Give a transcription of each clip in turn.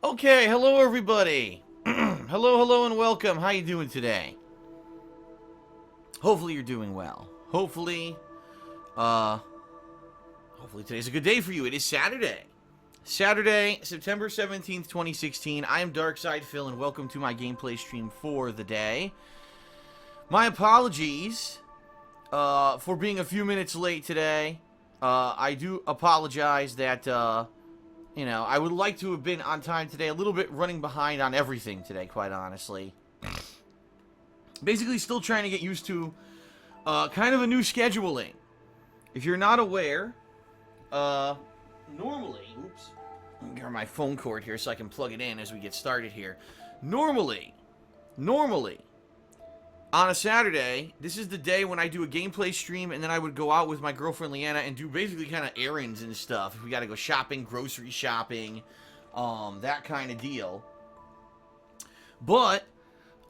Okay, hello everybody. Hello, and welcome. How you doing today? Hopefully you're doing well. Uh, hopefully today's a good day for you. It is Saturday. Saturday, September 17th, 2016. I am Darkside Phil, and welcome to my gameplay stream for the day. My apologies for being a few minutes late today. I do apologize that, I would like to have been on time today. A little bit running behind on everything today, quite honestly. Basically, still trying to get used to kind of a new scheduling. If you're not aware, normally... Oops. Let me grab my phone cord here so I can plug it in as we get started here. Normally, on a Saturday, this is the day when I do a gameplay stream, and then I would go out with my girlfriend Leanna and do basically kind of errands and stuff. If we got to go shopping, grocery shopping, that kind of deal. But,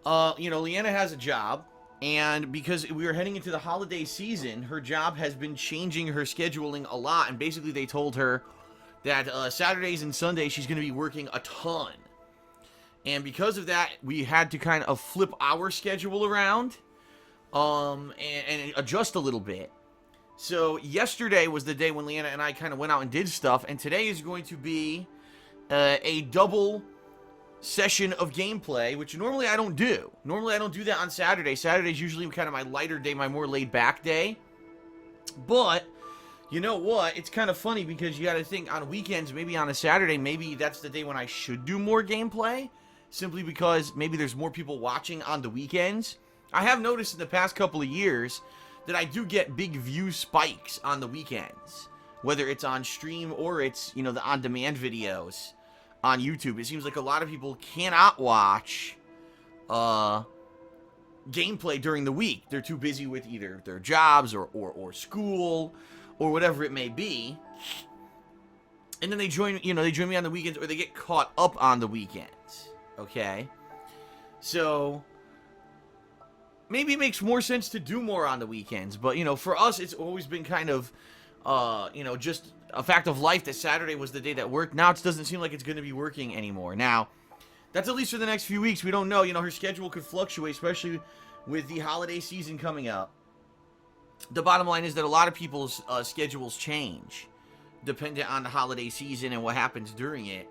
Leanna has a job, and because we are heading into the holiday season, her job has been changing her scheduling a lot, and basically they told her that Saturdays and Sundays she's going to be working a ton. And because of that, we had to kind of flip our schedule around and adjust a little bit. So yesterday was the day when Leanna and I kind of went out and did stuff. And today is going to be a double session of gameplay, which normally I don't do. Normally I don't do that on Saturday. Saturday's usually kind of my lighter day, my more laid back day. But you know what? It's kind of funny because you got to think on weekends, maybe on a Saturday, maybe that's the day when I should do more gameplay. Simply because maybe there's more people watching on the weekends. I have noticed in the past couple of years that I do get big view spikes on the weekends. Whether it's on stream or it's, the on-demand videos on YouTube. It seems like a lot of people cannot watch gameplay during the week. They're too busy with either their jobs or school or whatever it may be. And then they join me on the weekends, or they get caught up on the weekends. Okay, so maybe it makes more sense to do more on the weekends, but for us it's always been kind of just a fact of life that Saturday was the day that worked. Now it doesn't seem like it's going to be working anymore. Now that's at least for the next few weeks. We don't know. Her schedule could fluctuate, especially with the holiday season coming up. The bottom line is that a lot of people's schedules change dependent on the holiday season and what happens during it.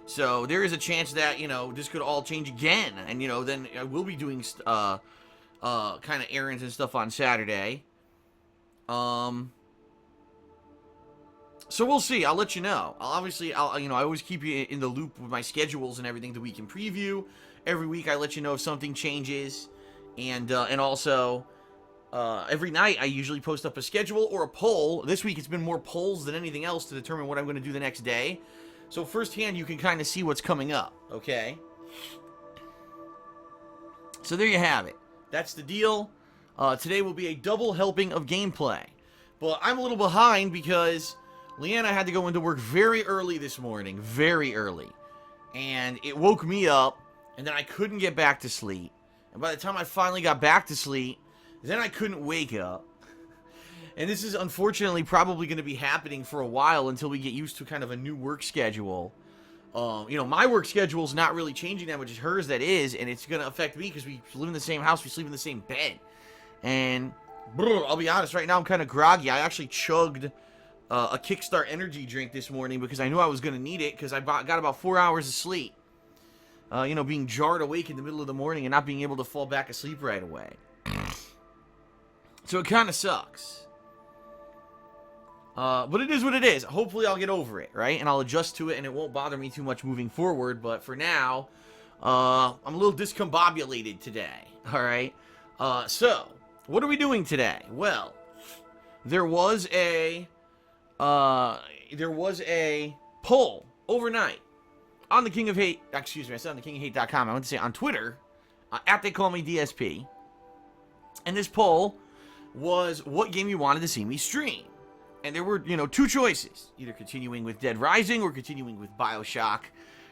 So there is a chance that, this could all change again. And, then I will be doing kind of errands and stuff on Saturday. So we'll see. I'll let you know. I always keep you in the loop with my schedules and everything, the week in preview. Every week I let you know if something changes. And also, every night I usually post up a schedule or a poll. This week it's been more polls than anything else to determine what I'm going to do the next day. So firsthand, you can kind of see what's coming up, okay? So there you have it. That's the deal. Today will be a double helping of gameplay. But I'm a little behind because Leanna had to go into work very early this morning. Very early. And it woke me up, and then I couldn't get back to sleep. And by the time I finally got back to sleep, then I couldn't wake up. And this is unfortunately probably going to be happening for a while until we get used to kind of a new work schedule. My work schedule is not really changing that much. It's hers that is, and it's going to affect me because we live in the same house, we sleep in the same bed. And I'll be honest, right now I'm kind of groggy. I actually chugged a Kickstart energy drink this morning because I knew I was going to need it because I got about 4 hours of sleep. Being jarred awake in the middle of the morning and not being able to fall back asleep right away. So it kind of sucks. But it is what it is. Hopefully I'll get over it, right? And I'll adjust to it and it won't bother me too much moving forward. But for now, I'm a little discombobulated today, alright? So, what are we doing today? Well, there was a poll overnight on the King of Hate, excuse me, I said on the KingofHate.com. I want to say on Twitter, at They Call Me DSP. And this poll was what game you wanted to see me stream. And there were, two choices. Either continuing with Dead Rising or continuing with BioShock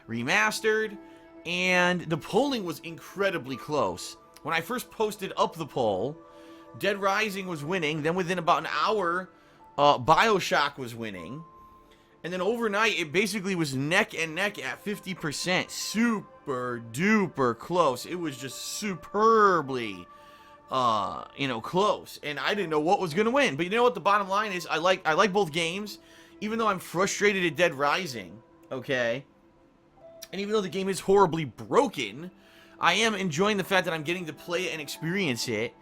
Remastered. And the polling was incredibly close. When I first posted up the poll, Dead Rising was winning. Then within about an hour, BioShock was winning. And then overnight, it basically was neck and neck at 50%. Super duper close. It was just superbly, close. And I didn't know what was going to win. But you know what? The bottom line is I like both games. Even though I'm frustrated at Dead Rising, okay? And even though the game is horribly broken, I am enjoying the fact that I'm getting to play it and experience it.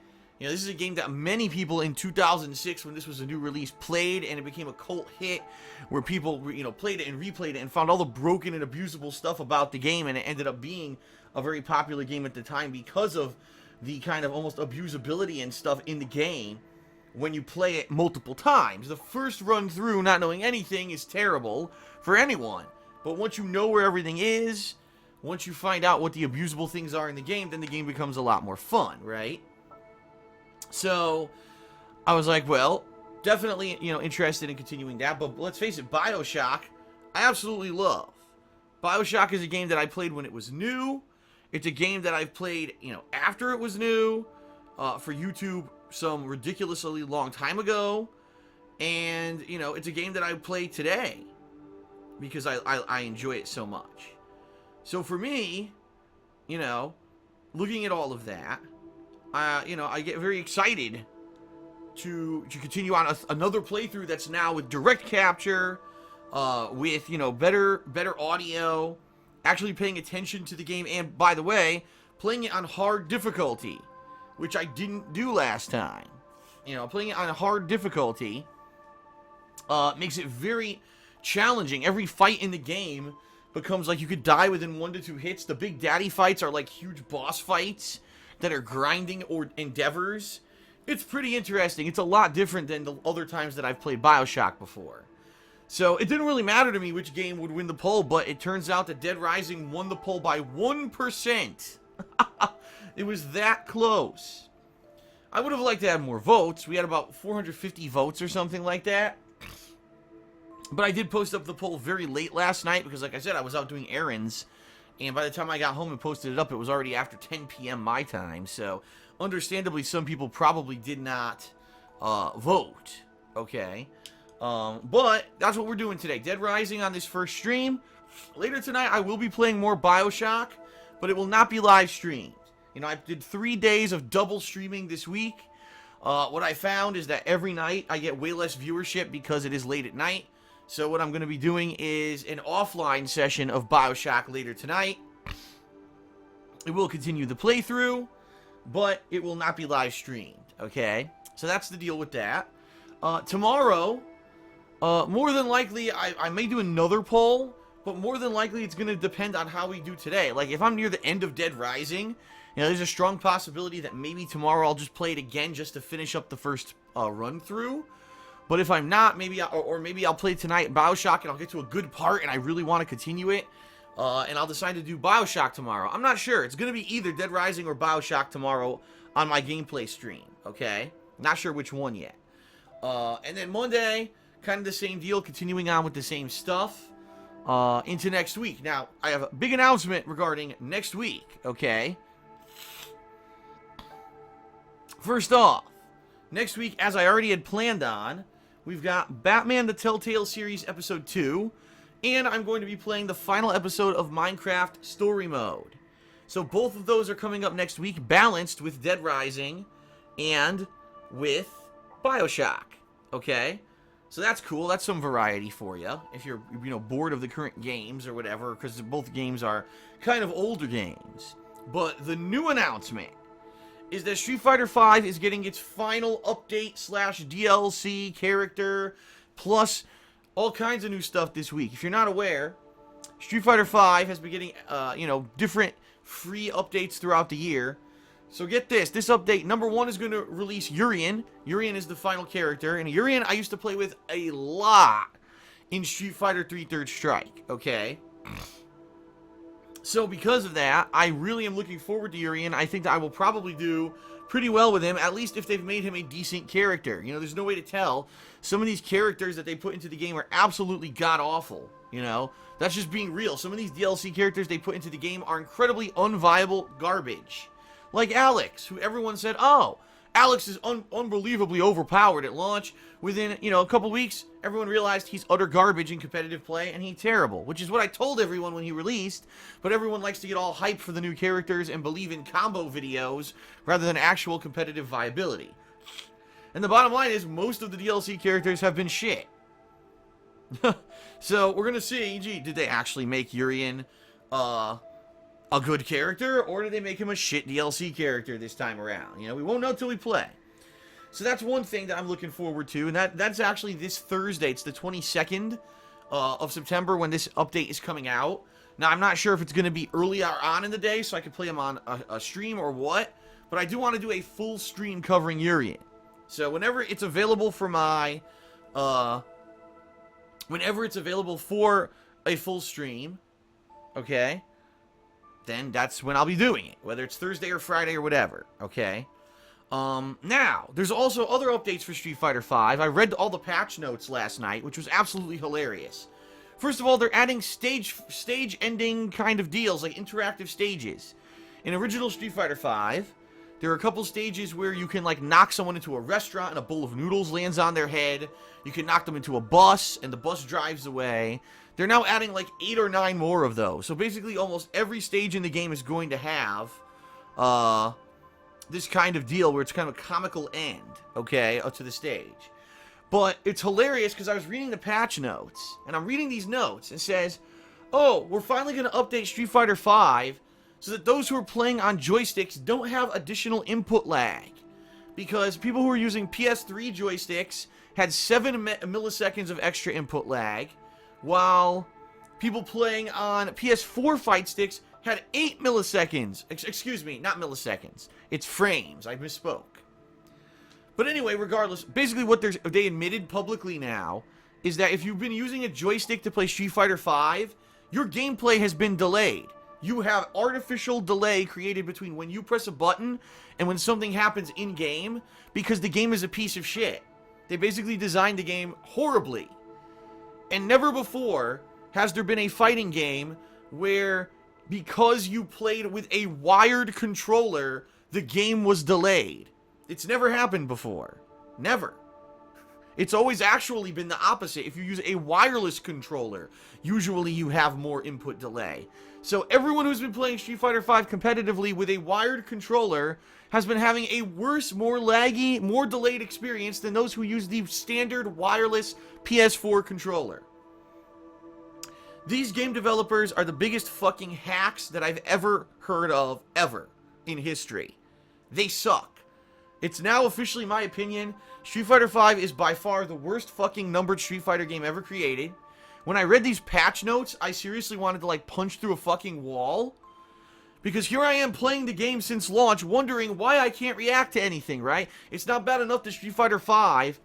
You know, this is a game that many people in 2006, when this was a new release, played, and it became a cult hit, where people, played it and replayed it and found all the broken and abusable stuff about the game, and it ended up being a very popular game at the time because of the kind of almost abusability and stuff in the game when you play it multiple times. The first run through, not knowing anything, is terrible for anyone. But once you know where everything is, once you find out what the abusable things are in the game, then the game becomes a lot more fun, right? So, I was like, well, definitely, interested in continuing that. But let's face it, BioShock, I absolutely love. BioShock is a game that I played when it was new. It's a game that I've played, after it was new, for YouTube some ridiculously long time ago. And, it's a game that I play today because I enjoy it so much. So for me, looking at all of that, I get very excited to continue on another playthrough that's now with direct capture, with, better audio, actually paying attention to the game, and, by the way, playing it on hard difficulty, which I didn't do last time. Playing it on hard difficulty makes it very challenging. Every fight in the game becomes like you could die within 1 to 2 hits. The Big Daddy fights are like huge boss fights that are grinding or endeavors. It's pretty interesting. It's a lot different than the other times that I've played BioShock before. So it didn't really matter to me which game would win the poll, but it turns out that Dead Rising won the poll by 1%. It was that close. I would have liked to have more votes. We had about 450 votes or something like that. But I did post up the poll very late last night because, like I said, I was out doing errands. And by the time I got home and posted it up, it was already after 10 p.m. my time. So, understandably, some people probably did not vote. Okay? But that's what we're doing today. Dead Rising on this first stream. Later tonight, I will be playing more BioShock, but it will not be live streamed. I did 3 days of double streaming this week. What I found is that every night I get way less viewership because it is late at night. So what I'm going to be doing is an offline session of BioShock later tonight. It will continue the playthrough, but it will not be live streamed, okay? So that's the deal with that. Tomorrow, more than likely, I may do another poll, but more than likely it's going to depend on how we do today. Like, if I'm near the end of Dead Rising, there's a strong possibility that maybe tomorrow I'll just play it again just to finish up the first run-through. But if I'm not, maybe I'll play tonight BioShock and I'll get to a good part and I really want to continue it. And I'll decide to do BioShock tomorrow. I'm not sure. It's going to be either Dead Rising or BioShock tomorrow on my gameplay stream, okay? Not sure which one yet. And then Monday, kind of the same deal, continuing on with the same stuff into next week. Now, I have a big announcement regarding next week, okay? First off, next week, as I already had planned on, we've got Batman the Telltale Series Episode 2, and I'm going to be playing the final episode of Minecraft Story Mode. So both of those are coming up next week, balanced with Dead Rising and with BioShock, okay? So that's cool. That's some variety for you if you're, bored of the current games or whatever, because both games are kind of older games. But the new announcement is that Street Fighter V is getting its final update / DLC character, plus all kinds of new stuff this week. If you're not aware, Street Fighter V has been getting, different free updates throughout the year. So get this. This update, number 1, is going to release Urien. Urien is the final character, and Urien I used to play with a lot in Street Fighter 3 Third Strike, okay? So because of that, I really am looking forward to Urien. I think that I will probably do pretty well with him, at least if they've made him a decent character. There's no way to tell. Some of these characters that they put into the game are absolutely god-awful, That's just being real. Some of these DLC characters they put into the game are incredibly unviable garbage. Like Alex, who everyone said, oh, Alex is unbelievably overpowered at launch. Within, a couple weeks, everyone realized he's utter garbage in competitive play, and he's terrible, which is what I told everyone when he released, but everyone likes to get all hyped for the new characters and believe in combo videos rather than actual competitive viability. And the bottom line is, most of the DLC characters have been shit. So, we're gonna see, gee, did they actually make Urien, a good character, or did they make him a shit DLC character this time around? We won't know till we play. So that's one thing that I'm looking forward to, and that's actually this Thursday. It's the 22nd of September when this update is coming out. Now, I'm not sure if it's going to be earlier on in the day, so I can play him on a stream or what, but I do want to do a full stream covering Urien. So whenever it's available for my, whenever it's available for a full stream, okay, then that's when I'll be doing it, whether it's Thursday or Friday or whatever, okay? Now, there's also other updates for Street Fighter V. I read all the patch notes last night, which was absolutely hilarious. First of all, they're adding stage-ending kind of deals, like interactive stages. In original Street Fighter V, there are a couple stages where you can, like, knock someone into a restaurant and a bowl of noodles lands on their head. You can knock them into a bus, and the bus drives away. They're now adding, like, 8 or 9 more of those. So basically, almost every stage in the game is going to have, this kind of deal where it's kind of a comical end, okay, up to the stage. But it's hilarious because I was reading the patch notes, and I'm reading these notes, and it says, oh, we're finally going to update Street Fighter V so that those who are playing on joysticks don't have additional input lag. Because people who are using PS3 joysticks had 7 milliseconds of extra input lag, while people playing on PS4 fight sticks had 8 milliseconds. Excuse me, not milliseconds. It's frames. I misspoke. But anyway, regardless, basically what they admitted publicly now is that if you've been using a joystick to play Street Fighter V, your gameplay has been delayed. You have artificial delay created between when you press a button and when something happens in-game because the game is a piece of shit. They basically designed the game horribly. And never before has there been a fighting game where, because you played with a wired controller, the game was delayed. It's never happened before. Never. It's always actually been the opposite. If you use a wireless controller, usually you have more input delay. So everyone who's been playing Street Fighter V competitively with a wired controller has been having a worse, more laggy, more delayed experience than those who use the standard wireless PS4 controller. These game developers are the biggest fucking hacks that I've ever heard of, ever, in history. They suck. It's now officially my opinion, Street Fighter V is by far the worst fucking numbered Street Fighter game ever created. When I read these patch notes, I seriously wanted to, like, punch through a fucking wall. Because here I am playing the game since launch, wondering why I can't react to anything, right? It's not bad enough that Street Fighter V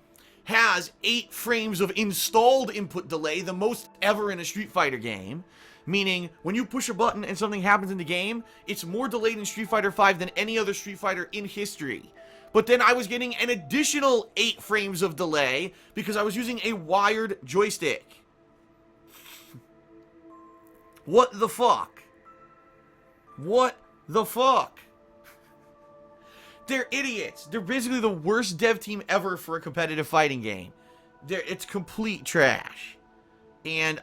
has 8 frames of installed input delay, the most ever in a Street Fighter game. Meaning, when you push a button and something happens in the game, it's more delayed in Street Fighter V than any other Street Fighter in history. But then I was getting an additional 8 frames of delay because I was using a wired joystick. What the fuck? What the fuck? They're idiots. They're basically the worst dev team ever for a competitive fighting game. It's complete trash. And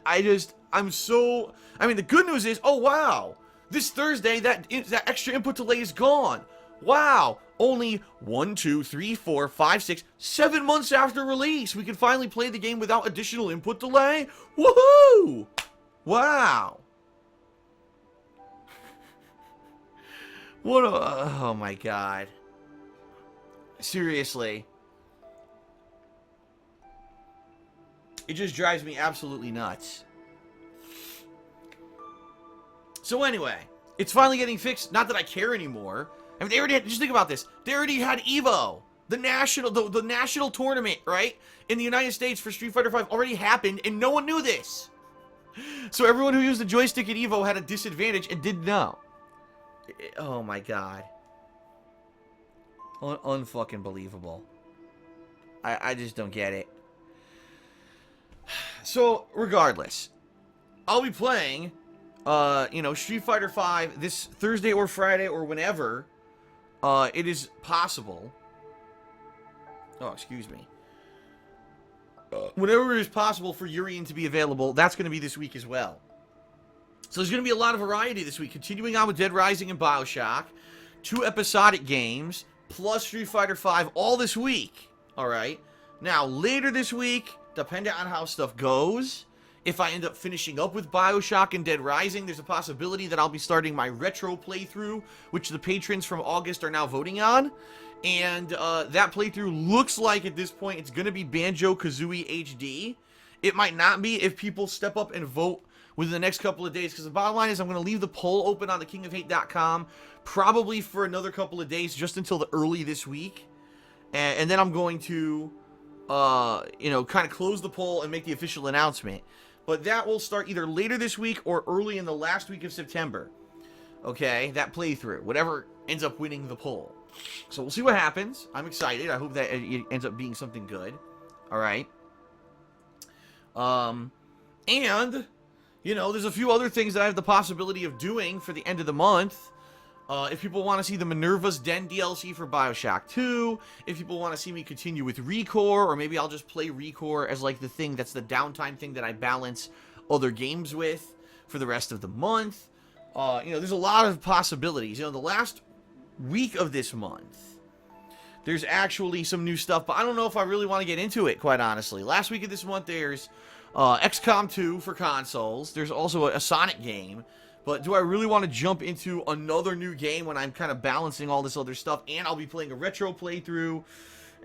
I'm so... I mean, the good news is, oh wow, this Thursday, that extra input delay is gone. Wow, only 1, 2, 3, 4, 5, 6, 7 months after release, we can finally play the game without additional input delay? Woohoo! Wow. What a... oh my god. Seriously. It just drives me absolutely nuts. So anyway, it's finally getting fixed. Not that I care anymore. I mean, they already had, just think about this. They already had EVO, the national tournament, right? In the United States for Street Fighter V already happened, and no one knew this. So everyone who used the joystick at EVO had a disadvantage and didn't know. Oh my god. Unfucking believable. I just don't get it. So, regardless, I'll be playing, Street Fighter V this Thursday or Friday or whenever it is possible. Oh, excuse me. Whenever it is possible for Urian to be available, that's going to be this week as well. So there's going to be a lot of variety this week. Continuing on with Dead Rising and Bioshock. 2 episodic games, plus Street Fighter V, all this week. Alright? Now, later this week, depending on how stuff goes, if I end up finishing up with Bioshock and Dead Rising, there's a possibility that I'll be starting my retro playthrough, which the patrons from August are now voting on. And that playthrough looks like at this point it's going to be Banjo-Kazooie HD. It might not be if people step up and vote within the next couple of days, because the bottom line is I'm going to leave the poll open on thekingofhate.com probably for another couple of days, just until the early this week. And then I'm going to, kind of close the poll and make the official announcement. But that will start either later this week or early in the last week of September. Okay, that playthrough, whatever ends up winning the poll. So we'll see what happens. I'm excited. I hope that it ends up being something good. All right. And, there's a few other things that I have the possibility of doing for the end of the month. If people want to see the Minerva's Den DLC for Bioshock 2, if people want to see me continue with Recore, or maybe I'll just play Recore as like the thing that's the downtime thing that I balance other games with for the rest of the month. There's a lot of possibilities. The last week of this month, there's actually some new stuff, but I don't know if I really want to get into it, quite honestly. Last week of this month, there's XCOM 2 for consoles. There's also a Sonic game. But do I really want to jump into another new game when I'm kind of balancing all this other stuff, and I'll be playing a retro playthrough?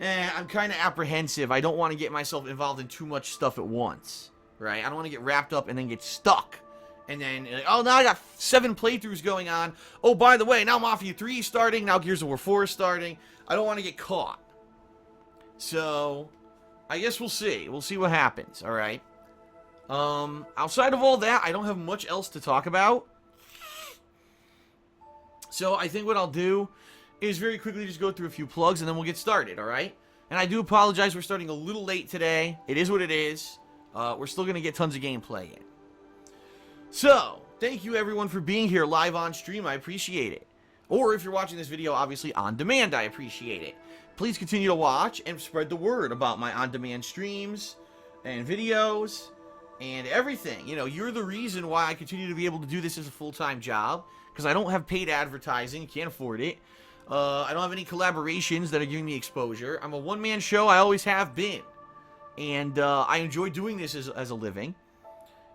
I'm kind of apprehensive. I don't want to get myself involved in too much stuff at once, right? I don't want to get wrapped up and then get stuck. And then, now I got 7 playthroughs going on. Oh, by the way, now Mafia 3 is starting. Now Gears of War 4 is starting. I don't want to get caught. So, I guess we'll see. We'll see what happens, all right? Outside of all that, I don't have much else to talk about. So I think what I'll do is very quickly just go through a few plugs and then we'll get started, alright? And I do apologize, we're starting a little late today. It is what it is. We're still going to get tons of gameplay in. So, thank you everyone for being here live on stream, I appreciate it. Or if you're watching this video, obviously on demand, I appreciate it. Please continue to watch and spread the word about my on-demand streams and videos and everything. You're the reason why I continue to be able to do this as a full-time job, because I don't have paid advertising, can't afford it. I don't have any collaborations that are giving me exposure. I'm a one-man show, I always have been. And I enjoy doing this as a living.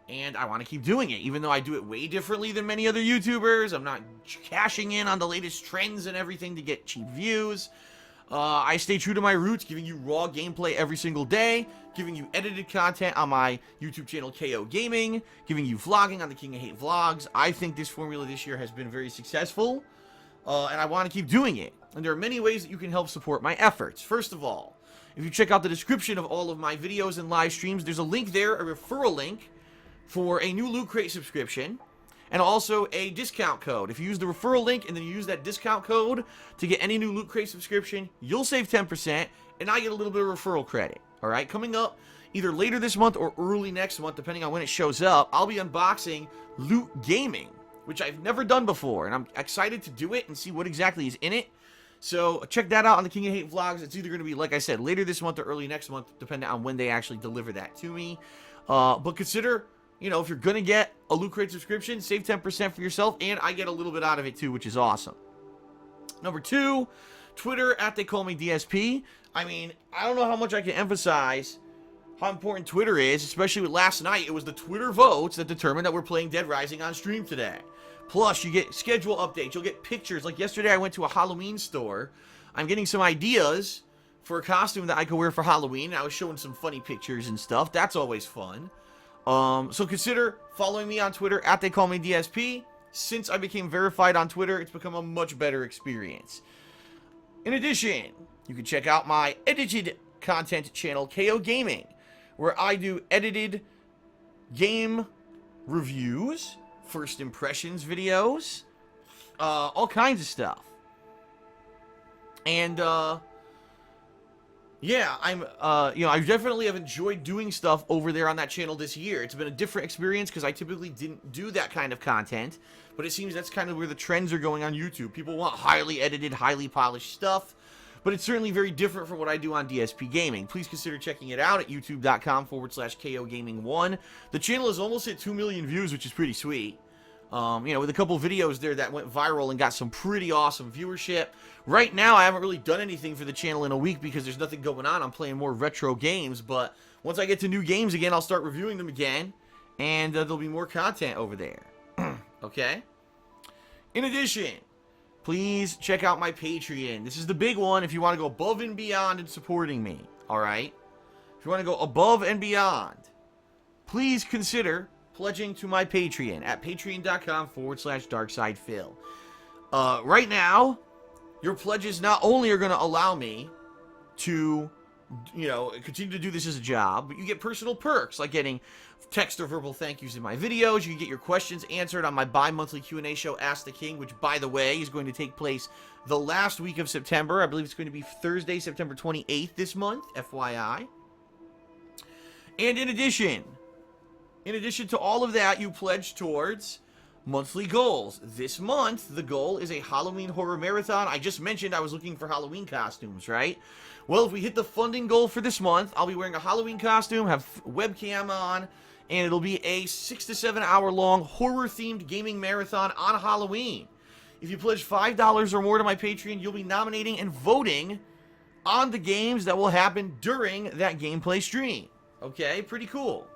And I want to keep doing it, even though I do it way differently than many other YouTubers. I'm not cashing in on the latest trends and everything to get cheap views. I stay true to my roots, giving you raw gameplay every single day, giving you edited content on my YouTube channel KO Gaming, giving you vlogging on the King of Hate Vlogs. I think this formula this year has been very successful, and I want to keep doing it. And there are many ways that you can help support my efforts. First of all, if you check out the description of all of my videos and live streams, there's a link there, a referral link, for a new Loot Crate subscription, and also a discount code. If you use the referral link and then you use that discount code to get any new Loot Crate subscription, you'll save 10%, and I get a little bit of referral credit. Alright, coming up either later this month or early next month, depending on when it shows up, I'll be unboxing Loot Gaming, which I've never done before, and I'm excited to do it and see what exactly is in it. So check that out on the King of Hate Vlogs. It's either going to be, like I said, later this month or early next month, depending on when they actually deliver that to me. But consider, if you're going to get a Loot Crate subscription, save 10% for yourself, and I get a little bit out of it too, which is awesome. Number 2, Twitter, @TheyCallMeDSP. I don't know how much I can emphasize how important Twitter is, especially with last night. It was the Twitter votes that determined that we're playing Dead Rising on stream today. Plus, you get schedule updates, you'll get pictures. Like yesterday, I went to a Halloween store. I'm getting some ideas for a costume that I could wear for Halloween. I was showing some funny pictures and stuff. That's always fun. So consider following me on Twitter, @TheyCallMeDSP. Since I became verified on Twitter, it's become a much better experience. In addition, you can check out my edited content channel, KO Gaming, where I do edited game reviews, first impressions videos, all kinds of stuff. And, yeah, I definitely have enjoyed doing stuff over there on that channel this year. It's been a different experience because I typically didn't do that kind of content, but it seems that's kind of where the trends are going on YouTube. People want highly edited, highly polished stuff, but it's certainly very different from what I do on DSP Gaming. Please consider checking it out at youtube.com/KOGaming1. The channel has almost hit 2 million views, which is pretty sweet. With a couple videos there that went viral and got some pretty awesome viewership. Right now, I haven't really done anything for the channel in a week because there's nothing going on. I'm playing more retro games, but once I get to new games again, I'll start reviewing them again, and there'll be more content over there. Okay? In addition, please check out my Patreon. This is the big one if you want to go above and beyond in supporting me, alright? If you want to go above and beyond, please consider pledging to my Patreon at patreon.com/DarksidePhil. Right now, your pledges not only are going to allow me to, continue to do this as a job, but you get personal perks like getting text or verbal thank yous in my videos. You can get your questions answered on my bi-monthly Q&A show, Ask the King, which, by the way, is going to take place the last week of September. I believe it's going to be Thursday, September 28th this month, FYI. And in addition to all of that, you pledge towards monthly goals. This month, the goal is a Halloween horror marathon. I just mentioned I was looking for Halloween costumes, right? Well, if we hit the funding goal for this month, I'll be wearing a Halloween costume, have webcam on, and it'll be a 6 to 7 hour long horror-themed gaming marathon on Halloween. If you pledge $5 or more to my Patreon, you'll be nominating and voting on the games that will happen during that gameplay stream. Okay, pretty cool.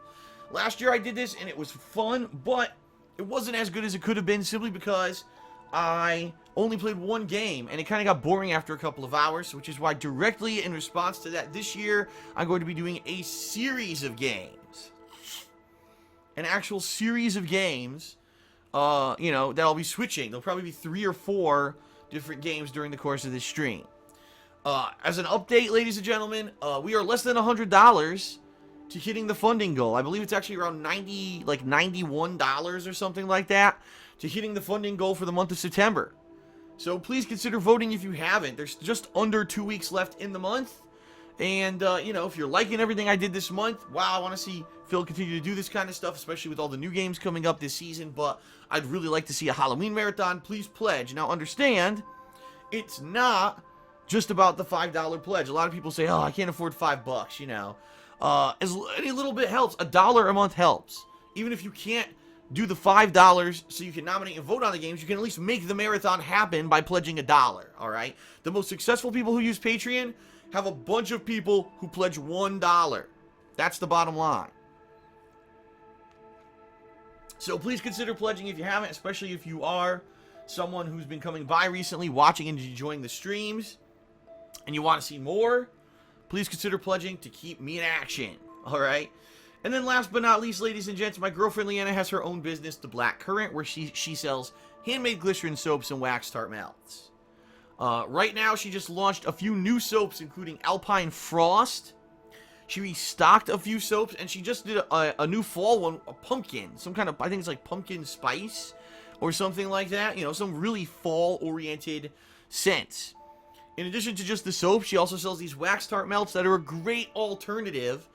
Last year I did this, and it was fun, but it wasn't as good as it could have been simply because I only played one game, and it kind of got boring after a couple of hours, which is why directly in response to that this year, I'm going to be doing a series of games. An actual series of games, that I'll be switching. There'll probably be 3 or 4 different games during the course of this stream. As an update, ladies and gentlemen, we are less than $100 to hitting the funding goal. I believe it's actually around $91 or something like that to hitting the funding goal for the month of September. So please consider voting if you haven't. There's just under 2 weeks left in the month. And, if you're liking everything I did this month, wow, I want to see Phil continue to do this kind of stuff, especially with all the new games coming up this season. But I'd really like to see a Halloween marathon. Please pledge. Now, understand, it's not just about the $5 pledge. A lot of people say, oh, I can't afford $5, as any little bit helps. $1 a month helps. Even if you can't do the $5 so you can nominate and vote on the games, you can at least make the marathon happen by pledging $1, alright? The most successful people who use Patreon have a bunch of people who pledge $1. That's the bottom line. So please consider pledging if you haven't, especially if you are someone who's been coming by recently, watching and enjoying the streams, and you want to see more. Please consider pledging to keep me in action, alright? And then last but not least, ladies and gents, my girlfriend Leanna has her own business, The Black Current, where she sells handmade glycerin soaps and wax tart melts. Right now, she just launched a few new soaps, including Alpine Frost. She restocked a few soaps, and she just did a new fall one, a pumpkin. Some kind of, I think it's like pumpkin spice or something like that. Some really fall-oriented scents. In addition to just the soap, she also sells these wax tart melts that are a great alternative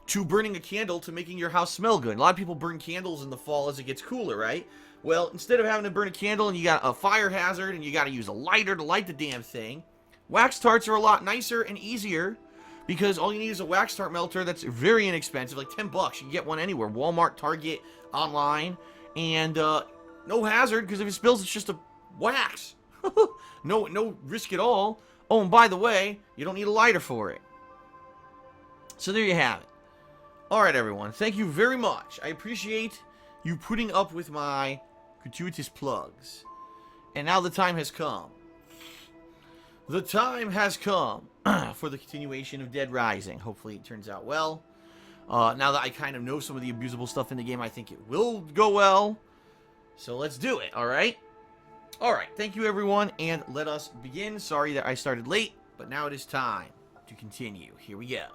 to burning a candle to making your house smell good. A lot of people burn candles in the fall as it gets cooler, right? Well, instead of having to burn a candle and you got a fire hazard and you got to use a lighter to light the damn thing, wax tarts are a lot nicer and easier because all you need is a wax tart melter that's very inexpensive, like $10. You can get one anywhere, Walmart, Target, online, and no hazard because if it spills, it's just a wax. No risk at all. Oh, and by the way, you don't need a lighter for it. So there you have it. Alright, everyone. Thank you very much. I appreciate you putting up with my gratuitous plugs. And now the time has come. The time has come for the continuation of Dead Rising. Hopefully it turns out well. Now that I kind of know some of the abusable stuff in the game, I think it will go well. So let's do it, alright? Alright, thank you everyone, and let us begin. Sorry that I started late, but now it is time to continue. Here we go.